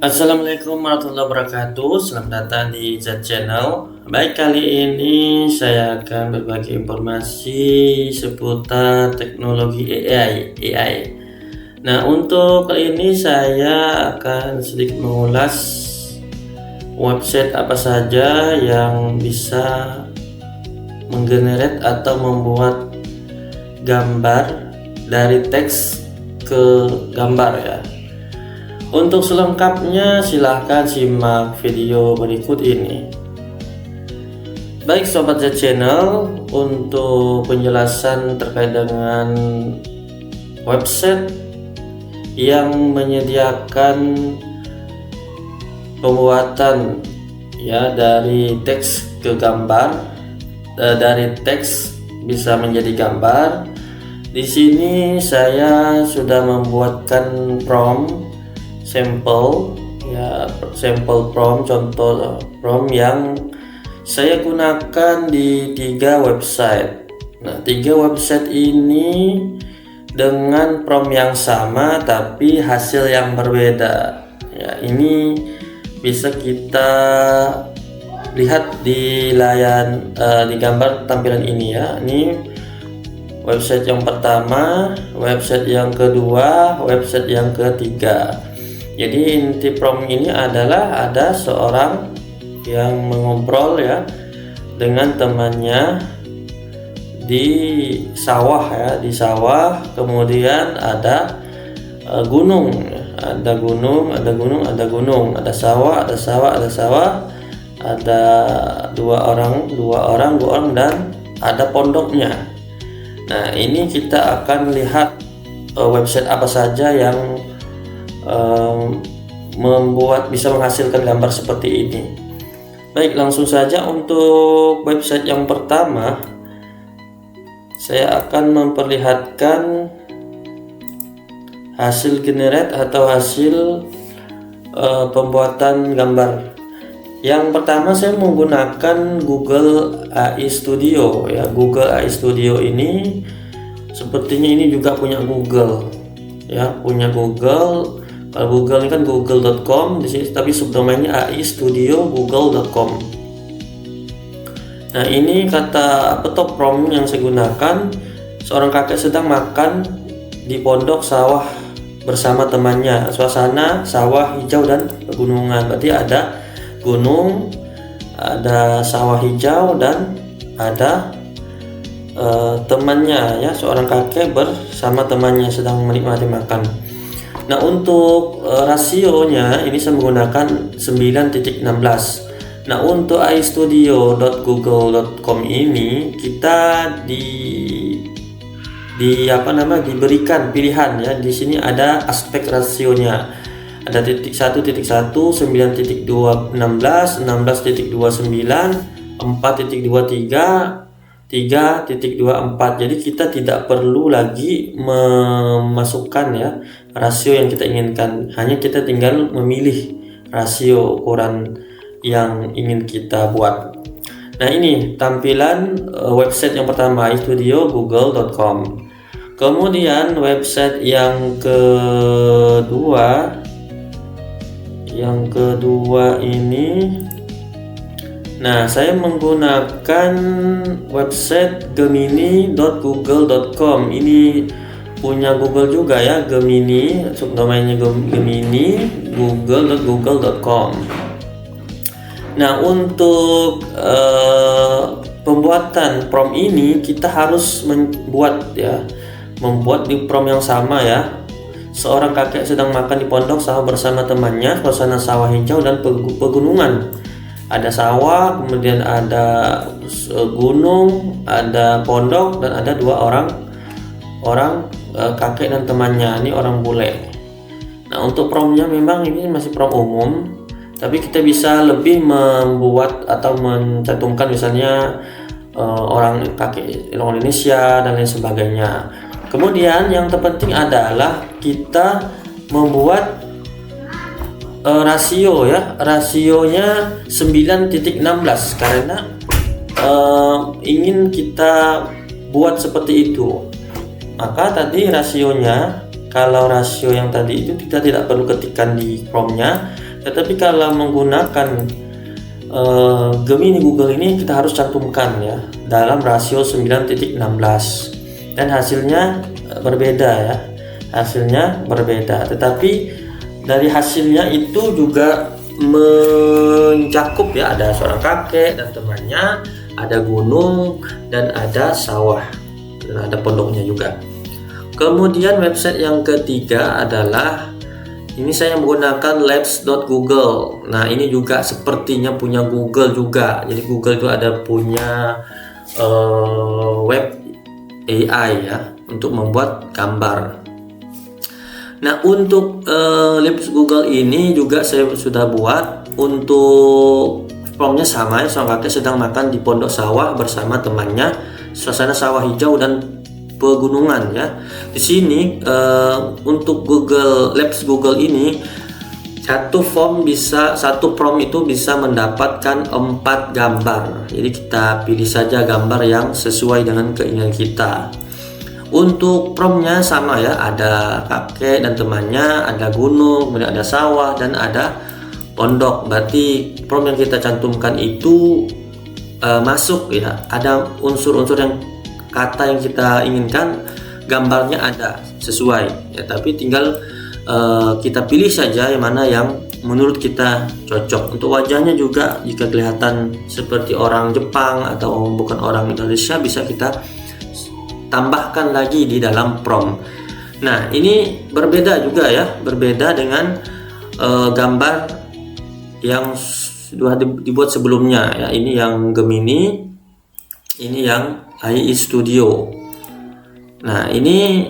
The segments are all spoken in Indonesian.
Assalamualaikum warahmatullahi wabarakatuh. Selamat datang di Z Channel. Baik, kali ini saya akan berbagi informasi seputar teknologi AI. Nah, untuk kali ini saya akan sedikit mengulas website apa saja yang bisa menggenerate atau membuat gambar dari teks ke gambar ya. Untuk selengkapnya silahkan simak video berikut ini. Baik Sobat Z Channel, untuk penjelasan terkait dengan website yang menyediakan pembuatan ya dari teks ke gambar, dari teks bisa menjadi gambar. Di sini saya sudah membuatkan prompt sampel prompt, contoh prompt yang saya gunakan di 3 website. Nah, 3 website ini dengan prompt yang sama tapi hasil yang berbeda ya. Ini bisa kita lihat di di gambar tampilan ini ya. Ini website yang pertama, website yang kedua, website yang ketiga. Jadi inti prompt ini adalah ada seorang yang mengobrol ya dengan temannya di sawah ya, di sawah. Kemudian ada gunung, ada gunung, ada gunung, ada gunung, ada sawah, ada sawah, ada sawah, ada dua orang dan ada pondoknya. Nah, ini kita akan lihat website apa saja yang bisa menghasilkan gambar seperti ini. Baik, langsung saja untuk website yang pertama saya akan memperlihatkan hasil generate atau hasil pembuatan gambar. Yang pertama saya menggunakan Google AI Studio ya. Google AI Studio ini sepertinya ini juga punya Google ya, punya Google. Kalau Google ini kan google.com di sini, tapi subdomainnya AI Studio google.com. Nah, ini kata top prompt yang saya gunakan. Seorang kakek sedang makan di pondok sawah bersama temannya. Suasana sawah hijau dan pegunungan. Berarti ada gunung, ada sawah hijau dan ada temannya ya, seorang kakek bersama temannya sedang menikmati makan. Nah, untuk rasionya ini saya menggunakan 9.16. Nah, untuk istudio.google.com ini kita diberikan pilihan ya. Di sini ada aspek rasionya. Ada titik 1.1, 9.216, 16.29, 4.23, 3.24. Jadi kita tidak perlu lagi memasukkan ya rasio yang kita inginkan, hanya kita tinggal memilih rasio ukuran yang ingin kita buat. Nah, ini tampilan website yang pertama, istudio.google.com. Kemudian website yang kedua ini, nah, saya menggunakan website gemini.google.com. Ini punya Google juga ya, Gemini, subdomainnya Gemini google.google.com. Nah, untuk pembuatan prompt ini kita harus membuat di prompt yang sama ya. Seorang kakek sedang makan di pondok sawah bersama temannya, suasana sawah hijau dan pegunungan. Ada sawah, kemudian ada gunung, ada pondok, dan ada dua orang kakek dan temannya. Ini orang bule. Nah, untuk promptnya memang ini masih prompt umum, tapi kita bisa lebih membuat atau mencantumkan misalnya orang kakek orang Indonesia dan lain sebagainya. Kemudian yang terpenting adalah kita membuat rasio ya, rasionya 9.16 karena ingin kita buat seperti itu. Maka tadi rasionya, kalau rasio yang tadi itu kita tidak perlu ketikkan di promptnya, Tetapi kalau menggunakan Gemini Google ini kita harus cantumkan ya dalam rasio 9.16 dan hasilnya berbeda ya, hasilnya berbeda. Tetapi dari hasilnya itu juga mencakup ya, ada seorang kakek dan temannya, ada gunung dan ada sawah dan ada pondoknya juga. Kemudian website yang ketiga adalah ini saya menggunakan labs.google. Nah, ini juga sepertinya punya Google juga. Jadi Google itu ada punya web AI ya untuk membuat gambar. Nah, untuk labs Google ini juga saya sudah buat. Untuk promnya sama ya, seorang kakek sedang makan di pondok sawah bersama temannya. Suasana sawah hijau dan pegunungan ya. Di sini untuk Google Labs Google ini satu prompt itu bisa mendapatkan 4 gambar. Jadi kita pilih saja gambar yang sesuai dengan keinginan kita. Untuk promptnya sama ya, ada kakek dan temannya, ada gunung, kemudian ada sawah dan ada pondok. Berarti prompt yang kita cantumkan itu masuk ya, ada unsur-unsur yang kata yang kita inginkan, gambarnya ada sesuai ya, tapi tinggal kita pilih saja yang mana yang menurut kita cocok. Untuk wajahnya juga jika kelihatan seperti orang Jepang atau bukan orang Indonesia bisa kita tambahkan lagi di dalam prompt. Nah, ini berbeda juga ya, berbeda dengan gambar yang sudah dibuat sebelumnya ya. Ini yang Gemini, ini yang AI Studio. Nah, ini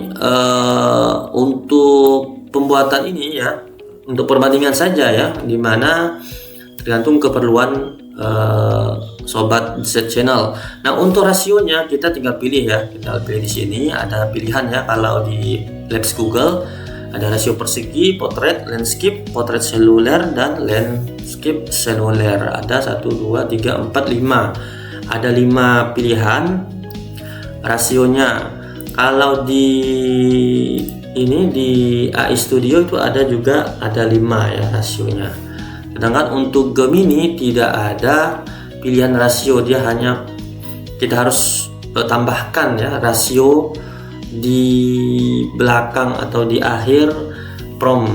untuk pembuatan ini ya, untuk perbandingan saja ya, dimana tergantung keperluan sobat set channel. Nah, untuk rasionya kita tinggal pilih ya, kita pilih di sini ada pilihan ya. Kalau di Labs Google ada rasio persegi, portrait, landscape, portrait seluler dan landscape seluler. Ada 1, 2, 3, 4, 5. Ada 5 pilihan rasionya. Kalau di AI Studio itu ada juga ada 5 ya rasionya. Sedangkan untuk Gemini tidak ada pilihan rasio, dia hanya kita harus tambahkan ya rasio di belakang atau di akhir prompt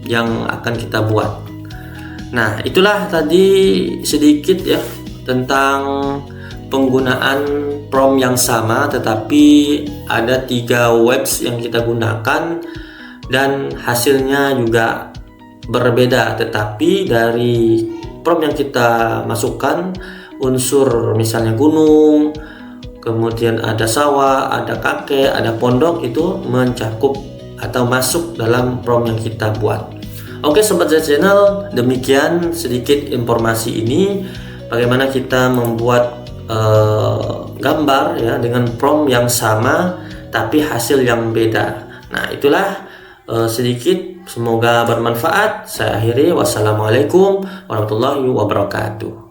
yang akan kita buat. Nah, itulah tadi sedikit ya tentang penggunaan prompt yang sama, tetapi ada 3 webs yang kita gunakan dan hasilnya juga berbeda. Tetapi dari prompt yang kita masukkan, unsur misalnya gunung, kemudian ada sawah, ada kakek, ada pondok, itu mencakup atau masuk dalam prompt yang kita buat. Oke Sobat Z Channel, demikian sedikit informasi ini bagaimana kita membuat gambar ya dengan prompt yang sama tapi hasil yang beda. Nah, itulah sedikit, semoga bermanfaat. Saya akhiri, wassalamualaikum warahmatullahi wabarakatuh.